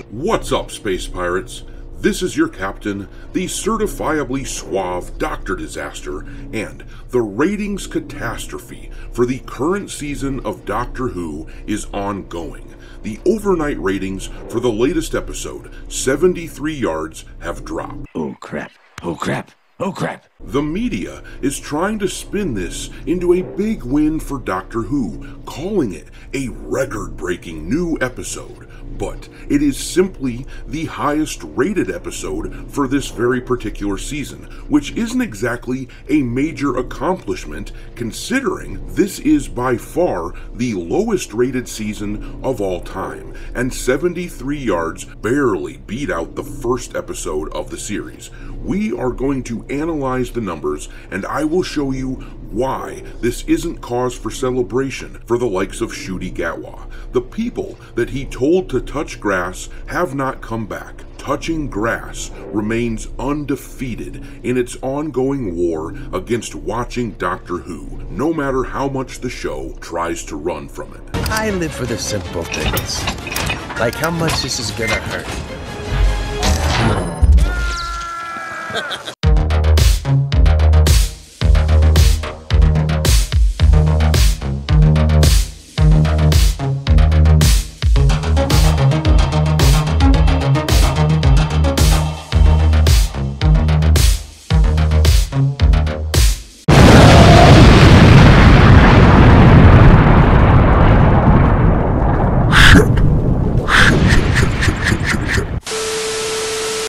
What's up, Space Pirates? This is your captain, the certifiably suave Dr. Disaster, and the ratings catastrophe for the current season of Doctor Who is ongoing. The overnight ratings for the latest episode, 73 Yards, have dropped. Oh crap, oh crap, oh crap. The media is trying to spin this into a big win for Doctor Who, calling it a record-breaking new episode. But it is simply the highest rated episode for this very particular season, which isn't exactly a major accomplishment considering this is by far the lowest rated season of all time, and 73 Yards barely beat out the first episode of the series. We are going to analyze the numbers, and I will show you why this isn't cause for celebration for the likes of Ncuti Gatwa. The people that he told to touch grass have not come back. Touching grass remains undefeated in its ongoing war against watching Doctor Who, no matter how much the show tries to run from it. I live for the simple things, like how much this is gonna hurt.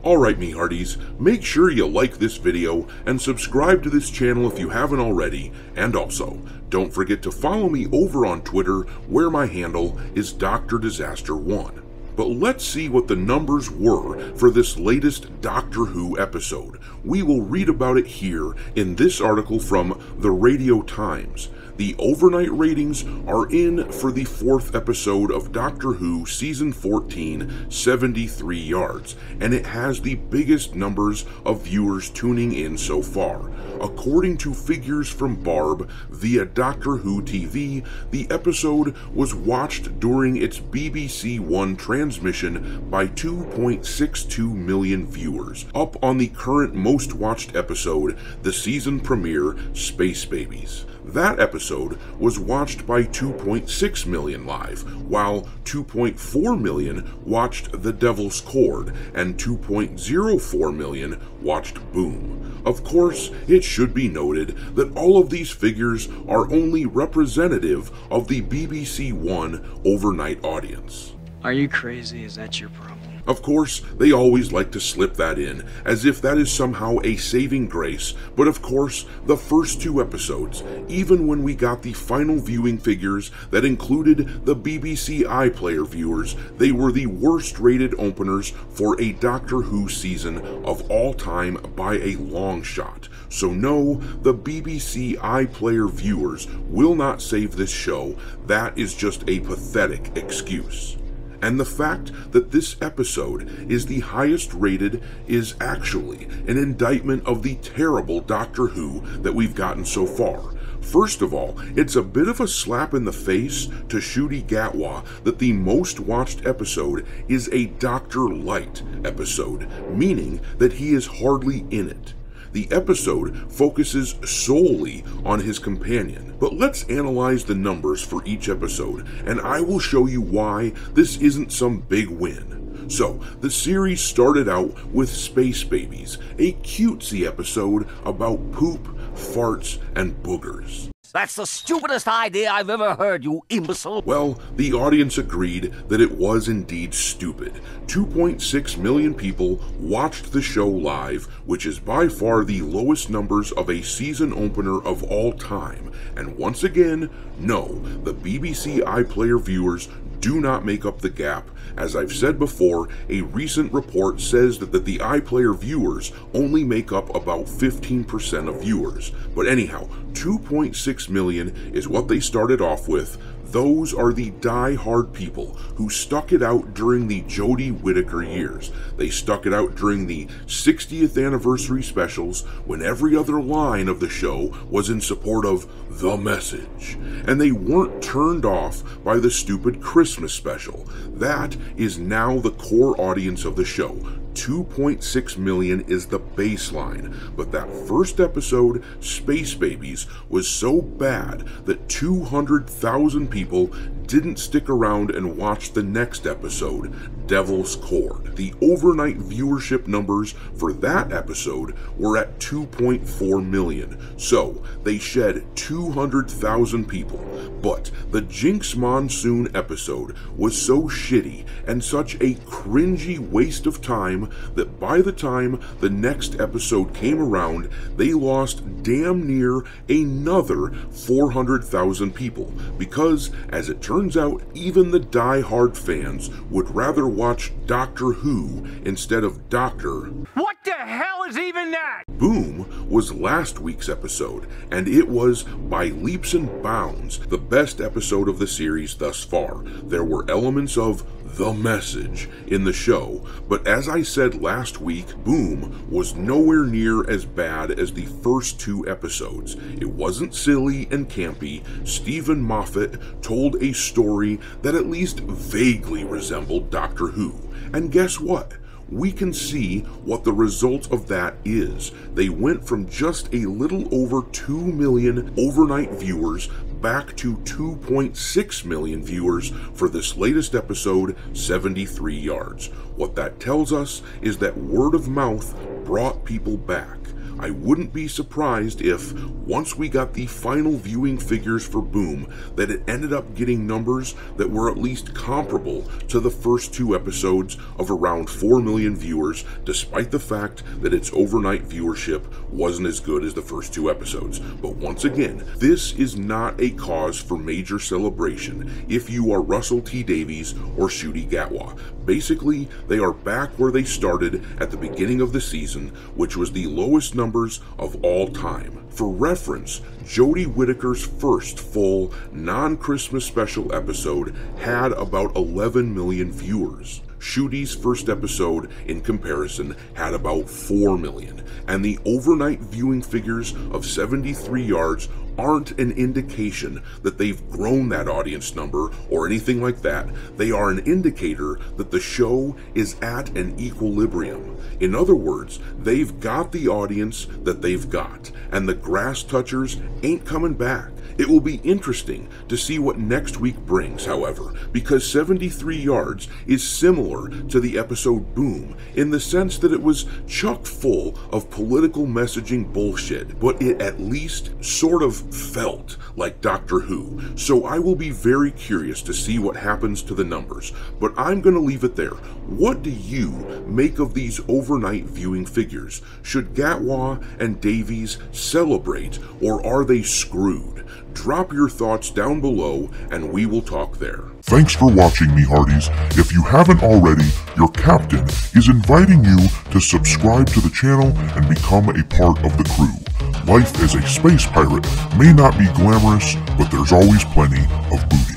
Alright, me hearties, make sure you like this video and subscribe to this channel if you haven't already, and also, don't forget to follow me over on Twitter where my handle is Dr. Disaster 1. But let's see what the numbers were for this latest Doctor Who episode. We will read about it here in this article from the Radio Times. The overnight ratings are in for the 4th episode of Doctor Who Season 14, 73 Yards, and it has the biggest numbers of viewers tuning in so far. According to figures from Barb via Doctor Who TV, the episode was watched during its BBC One transmission by 2.62 million viewers, up on the current most watched episode, the season premiere, Space Babies. That episode was watched by 2.6 million live, while 2.4 million watched The Devil's Cord, and 2.04 million watched Boom. Of course, it should be noted that all of these figures are only representative of the BBC One overnight audience. Are you crazy? Is that your problem? Of course, they always like to slip that in, as if that is somehow a saving grace, but of course, the first 2 episodes, even when we got the final viewing figures that included the BBC iPlayer viewers, they were the worst rated openers for a Doctor Who season of all time by a long shot. So no, the BBC iPlayer viewers will not save this show. That is just a pathetic excuse. And the fact that this episode is the highest rated is actually an indictment of the terrible Doctor Who that we've gotten so far. First of all, it's a bit of a slap in the face to Ncuti Gatwa that the most watched episode is a Doctor Light episode, meaning that he is hardly in it. The episode focuses solely on his companion, but let's analyze the numbers for each episode, and I will show you why this isn't some big win. So, the series started out with Space Babies, a cutesy episode about poop, farts, and boogers. That's the stupidest idea I've ever heard, you imbecile. Well, the audience agreed that it was indeed stupid. 2.6 million people watched the show live, which is by far the lowest numbers of a season opener of all time. And once again, no, the BBC iPlayer viewers do not make up the gap. As I've said before, a recent report says that the iPlayer viewers only make up about 15% of viewers. But anyhow, 2.6 million is what they started off with. Those are the die-hard people who stuck it out during the Jodie Whittaker years. They stuck it out during the 60th anniversary specials when every other line of the show was in support of the message. And they weren't turned off by the stupid Christmas special. That is now the core audience of the show. 2.6 million is the baseline, but that first episode, Space Babies, was so bad that 200,000 people didn't stick around and watch the next episode, Devil's Cord. The overnight viewership numbers for that episode were at 2.4 million, so they shed 200,000 people. But the Jinx Monsoon episode was so shitty and such a cringy waste of time that by the time the next episode came around, they lost damn near another 400,000 people, because, as it turns out, even the die-hard fans would rather watch Doctor Who instead of Doctor. What the hell is even that? Boom was last week's episode, and it was, by leaps and bounds, the best episode of the series thus far. There were elements of the message in the show, but as I said last week, Boom was nowhere near as bad as the first two episodes. It wasn't silly and campy. Stephen Moffat told a story that at least vaguely resembled Doctor Who. And guess what? We can see what the result of that is. They went from just a little over 2 million overnight viewers back to 2.6 million viewers for this latest episode, 73 Yards. What that tells us is that word of mouth brought people back. I wouldn't be surprised if, once we got the final viewing figures for Boom, that it ended up getting numbers that were at least comparable to the first two episodes of around 4 million viewers, despite the fact that its overnight viewership wasn't as good as the first two episodes. But once again, this is not a cause for major celebration if you are Russell T Davies or Ncuti Gatwa. Basically, they are back where they started at the beginning of the season, which was the lowest numbers of all time. For reference, Jodie Whittaker's first full non-Christmas special episode had about 11 million viewers. Ncuti's first episode, in comparison, had about 4 million, and the overnight viewing figures of 73 Yards aren't an indication that they've grown that audience number or anything like that. They are an indicator that the show is at an equilibrium. In other words, they've got the audience that they've got, and the grass touchers ain't coming back. It will be interesting to see what next week brings, however, because 73 Yards is similar to the episode Boom in the sense that it was chock full of political messaging bullshit, but it at least sort of felt like Doctor Who. So I will be very curious to see what happens to the numbers, but I'm going to leave it there. What do you make of these overnight viewing figures? Should Gatwa and Davies celebrate, or are they screwed? Drop your thoughts down below and we will talk there. Thanks for watching, me hearties. If you haven't already, your captain is inviting you to subscribe to the channel and become a part of the crew. Life as a space pirate may not be glamorous, but there's always plenty of booty.